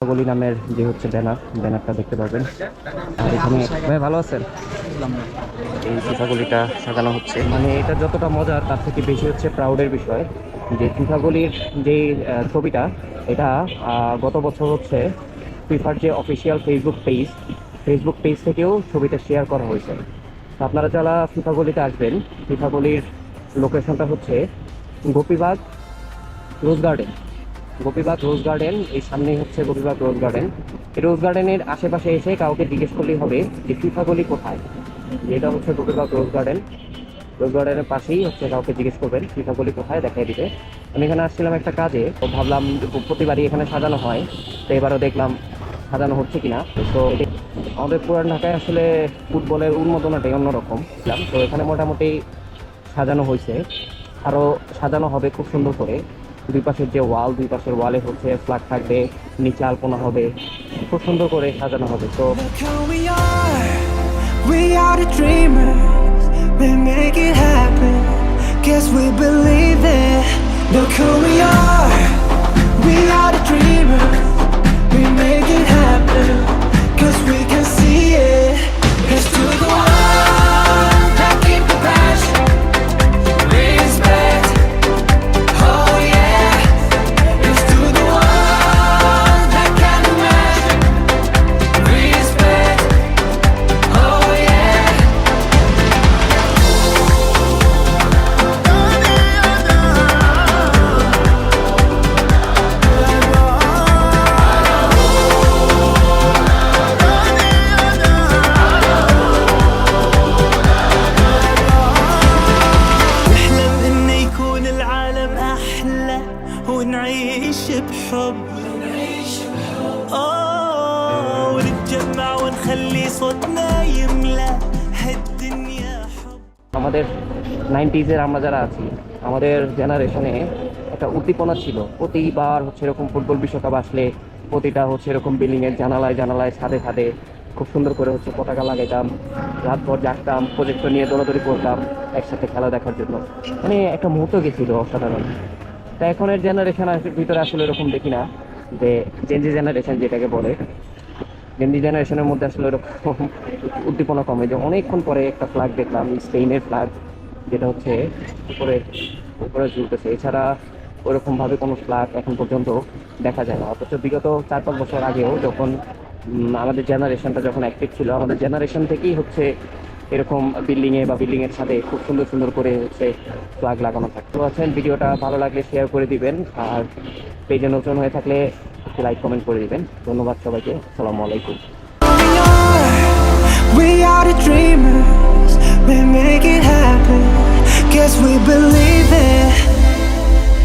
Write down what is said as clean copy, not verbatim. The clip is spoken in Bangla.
গলি নামের যে হচ্ছে ব্যানারটা দেখতে পারবেন। আর এখানে ভাই ভালো আছেন? এই ফিফা গলিটা সাজানো হচ্ছে, মানে এটা যতটা মজার তার থেকে বেশি হচ্ছে প্রাউডের বিষয় যে ফিফা গলির যে ছবিটা, এটা গত বছর হচ্ছে ফিফার যে অফিসিয়াল ফেসবুক পেজ থেকেও ছবিটা শেয়ার করা হয়েছে। তো আপনারা যারা ফিফা গলিতে আসবেন, ফিফা গলির লোকেশনটা হচ্ছে গোপীবাগ রোজ গার্ডেন। এই সামনেই হচ্ছে গোপীবাগ রোজ গার্ডেন। এই রোজ গার্ডেনের আশেপাশে এসে কাউকে জিজ্ঞেস করলেই হবে যে ফিফা গলি কোথায়। এটা হচ্ছে গোপীবাগ রোজ গার্ডেনের পাশেই হচ্ছে, কাউকে জিজ্ঞেস করবেন ফিফা গলি কোথায়, দেখাই দিবে। আমি এখানে আসছিলাম একটা কাজে, তো ভাবলাম প্রতিবারই এখানে সাজানো হয়, তো এবারও দেখলাম সাজানো হচ্ছে কিনা। তো আমাদের পুরান ঢাকায় আসলে ফুটবলের উন্মাদনাটাই অন্যরকম। তো এখানে মোটামুটি সাজানো হয়েছে, আরও সাজানো হবে খুব সুন্দর করে। দুই পাশের ওয়ালে হচ্ছে ফ্ল্যাগ থাকবে, নিচে আলপনা হবে, খুব সুন্দর করে সাজানো হবে। তো Look who we are the dreamers, we make it happen, guess we believe it. Look who we are the dreamers, we make it happen, cause we can see it. Here's to the one that keep the passion, respect, oh yeah. Here's to the one that can imagine, respect, oh yeah. نحلم إنه يكون العالم أحلى ونعيش بحب ونتجمع ونخلي صوتنا يملى هالدنيا حب. আমাদের 90s-এর আমরা যারা আছি, আমাদের জেনারেশনে একটা উদ্দীপনা ছিল। প্রতিবার হচ্ছে এরকম ফুটবল বিশ্বকাপ আসলে প্রতিটা হচ্ছে এরকম বিল্ডিংয়ের জানালায় ছাদে খুব সুন্দর করে হচ্ছে পতাকা লাগাইতাম, রাতভর জাগতাম, প্রজেক্টর নিয়ে দৌড়াদৌড়ি করতাম একসাথে খেলা দেখার জন্য। মানে একটা মুহূর্ত গেছিল অসাধারণ। তা এখনের জেনারেশনের ভিতরে আসলে এরকম দেখি না, যে জেনজি জেনারেশন যেটাকে বলে, জেনজি জেনারেশনের মধ্যে আসলে এরকম উদ্দীপনা কমে। যে অনেকক্ষণ পরে একটা ফ্ল্যাগ দেখলাম, স্পেনের ফ্ল্যাগ, যেটা হচ্ছে উপরে ঝুলতেছে। এছাড়া ওরকমভাবে কোনো ফ্ল্যাগ এখন পর্যন্ত দেখা যায় না। অথচ বিগত 4-5 বছর আগেও যখন আমাদের জেনারেশনটা যখন অ্যাক্টিভ ছিল, আমাদের জেনারেশন থেকেই হচ্ছে এরকম বিল্ডিংয়ের সাথে খুব সুন্দর করে হচ্ছে ফ্ল্যাগ লাগানো থাকে। তো আছেন, ভিডিওটা ভালো লাগলে শেয়ার করে দিবেন, আর পেজে নতুন হয়ে থাকলে লাইক কমেন্ট করে দিবেন। ধন্যবাদ সবাইকে, আসসালামু আলাইকুম। We are the dreamers.